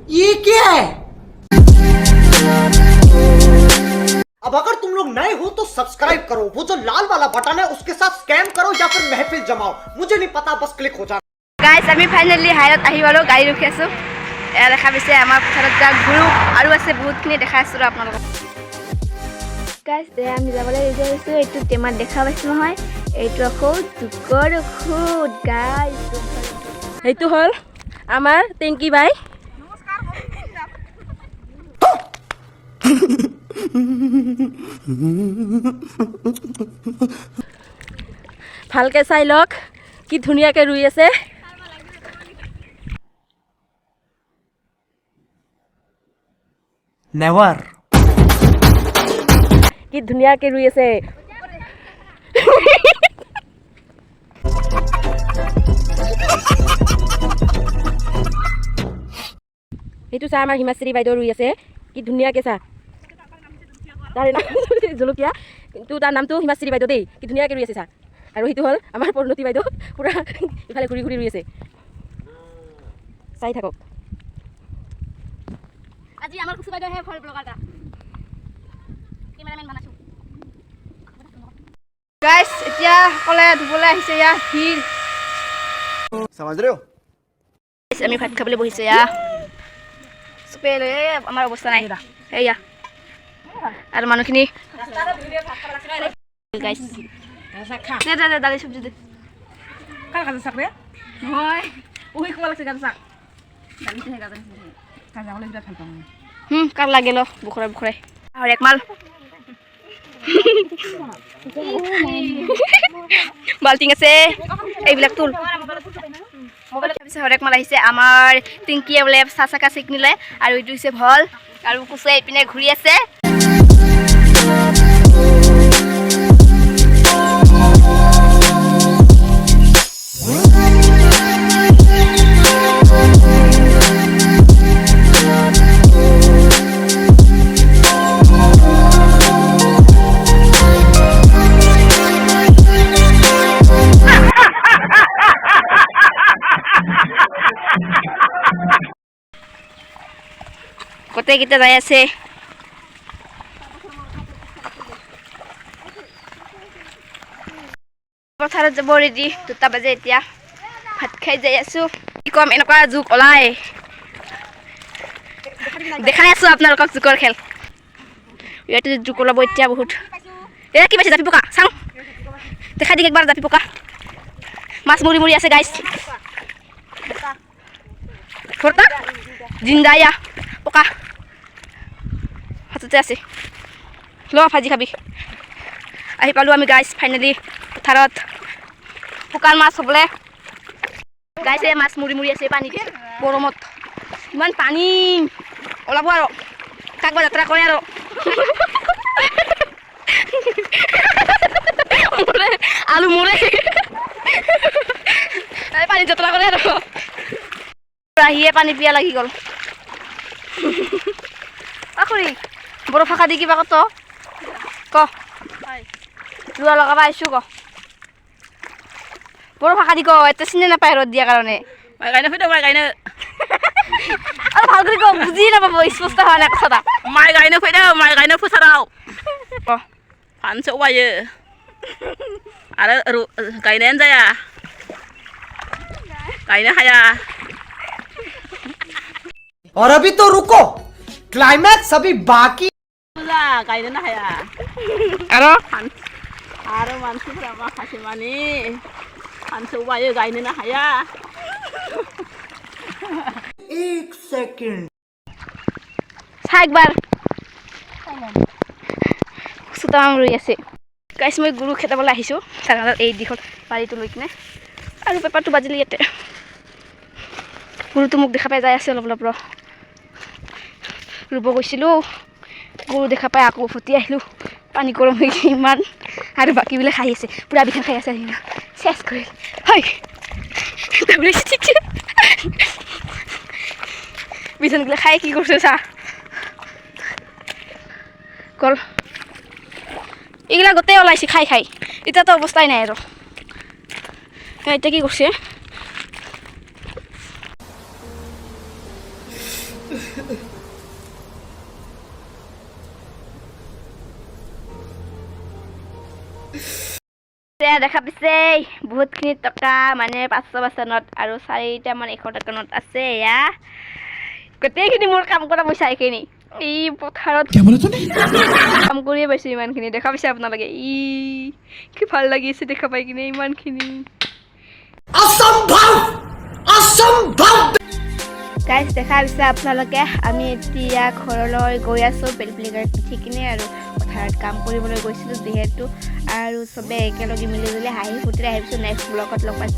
ये क्या है? अब अगर तुम लोग नए हो तो सब्सक्राइब करो, वो जो लाल वाला बटन है उसके साथ स्कैम करो या फिर महफिल जमाओ, मुझे नहीं पता, बस क्लिक हो जाना। গাইছ আমি ফাইনেলি হাইৰত আহি পালোঁ, গাড়ী ৰখি আছোঁ। এয়া দেখা পাইছে আমাৰ পথাৰত যা গৰু আৰু আছে বহুতখিনি দেখাই আছোঁ আপোনালোকক। গাইছ এয়া আমি যাবলৈ ৰেডি হৈছোঁ। এইটো টেমাত দেখা পাইছোঁ নহয়, এইটো আকৌ জোকৰ ঔষধ গাইছ। সেইটো হ'ল আমাৰ টেংকি বাই। ভালকৈ চাই লওক কি ধুনীয়াকৈ ৰুই আছে। নেভাৰ। কি ধুনীয়াকৈ ৰুই আছে। সেইটো চা আমাৰ হিমাশ্ৰী বাইদেউ ৰুই আছে, কি ধুনীয়াকৈ চা। তাৰে নাম জলকীয়া, কিন্তু তাৰ নামটো হিমাশ্ৰী বাইদেউ দেই, কি ধুনীয়াকৈ ৰুই আছে চা। আৰু সেইটো হ'ল আমাৰ পৰিণতি বাইদেউ, পূৰা ইফালে ঘূৰি ঘূৰি ৰুই আছে, চাই থাকক। আজি আমাৰ কুচু বাইদেউহে ফল ব্লগাৰ এটা কেমেৰামেন বনাইছোঁ। গাইছ এতিয়া সকলোৱে ধুবলৈ আহিছে, ইয়াৰ ভিৰ। समझ रहे हो? আমি ভাত খাবলৈ বহিছোঁ, এয়া চবে আমাৰ অৱস্থা নাই এয়া। আৰু মানুহখিনি গাইছ দালি চব্জি দে কাৰ কাজা চাক ৰে নহয় উহি খোৱা লাগছে কাজা চাক দালিতেহে কাজা কাজা হ'লে বিৰাট ভাল পাওঁ। কাৰ লাগে ল বুখৰাই বুখৰাই আৰু একমাল বাল্টিং আছে, এইবিলাক তোল মোবাইলত ভাবিছে। হৰেক মাল আহিছে, আমাৰ টিংকিয়ে বোলে চাহ চাকা চিকনিলে, আৰু এইটো হৈছে ভল, আৰু কুচুৱে এইপিনে ঘূৰি আছে। গোটেইকেইটা যাই আছে। পথাৰত যাব ৰেডি, 2টা বাজে এতিয়া। ভাত খাই যাই আছোঁ। কি ক'ম, এনেকুৱা জোক ওলাই দেখাই আছোঁ আপোনালোকক জোকৰ খেল। ইয়াতে জোক ওলাব এতিয়া বহুত। এ কি পাইছে জাপি পকা চাওঁ, দেখাই দিক একবাৰ জাপি পকা। মাছ মৰি মৰি আছে গাইছ, ফৰটা জিন্দায়া পকা হাততে আছে। ল ভাজি খাবি। আহি পালোঁ আমি গাইছ ফাইনেলি পথাৰত। শুকান মাছ হ'বলৈ গাইছে, মাছ মৰি মৰি আছে পানীত গৰমত। ইমান পানী ওলাব আৰু কাকবা যাত্ৰা কৰে আৰু আলু মৰে পানী যাত্ৰা কৰে আৰু আহিয়ে পানী পিয়া লাগি গ'ল। খুৰী বড়ো ভাষা দি কিবা কত ক ৰোৱা লগাব আহিছোঁ ক বড়ো ভাষা দি ক, এতে চিনি নাপায় ৰ'দ দিয়াৰ কাৰণে। মাই গাইনে ফুটা মাই গাইনে আৰু ভাল কৰি ক, বুজি নাপাব, স্পষ্ট হোৱা নাই কথা। মাই গাইনে ফুটা মাই গাইনে ফুসাराव ক फानसो बायो आरो गायनायानो जाया, गायनो हाया। और अभी तो रुको, क्लाइमैक्स अभी बाकी। गायनो हाया আৰু आरो मानसिफोरा माखासे मानि फानसो बायो, गायनो हाया। एक सेकंड চা একবাৰ চোতাম ৰৈ আছে গাইছ। মই গৰু খেদাবলৈ আহিছোঁ চাঙালত, এই দীঘল বাৰীটো লৈ কিনে। আৰু পেপাৰটো বাজিলে ইয়াতে, গৰুটো মোক দেখা পাই যাই আছে অলপ অলপ। ৰুব গৈছিলোঁ, গৰু দেখা পাই আকৌ উভতি আহিলোঁ। পানী গৰম হৈ গৈছে ইমান, আৰু বাকীবিলাক খাই আছে, পূৰা বিধান খাই আছে। চেছ কৰিল হয় ঠিকছে বিধানবিলাক খাই কি কৰিছে চা কল এইগিলা গোটেই ওলাইছে খাই খাই, এতিয়াতো অৱস্থাই নাই আৰু। এতিয়া কি কৰিছে দেখা পিছে বহুতখিনি টকা মানে 500 নোট আৰু 4টা 100 টকা নোট আছে এয়া গোটেইখিনি মোৰ কাম কৰা পইচা এইখিনি এই পথাৰত কাম কৰিয়ে পাইছো ইমানখিনি দেখা পাইছে আপোনালোকে কি ভাল লাগিছে দেখা পাই কিনে ইমানখিনি असंभव असंभव গাইজ দেখা পাইছে আপোনালোকে আমি এতিয়া ঘৰলৈ গৈ আছো বেলবেলি গাড়ীত উঠি কিনে আৰু পথাৰত কাম কৰিবলৈ গৈছিলোঁ যিহেতু আৰু চবে একেলগে মিলি জুলি হাঁহি ফূৰ্তিৰে আহিছোঁ নেক্সট ব্লগত লগ পাইছোঁ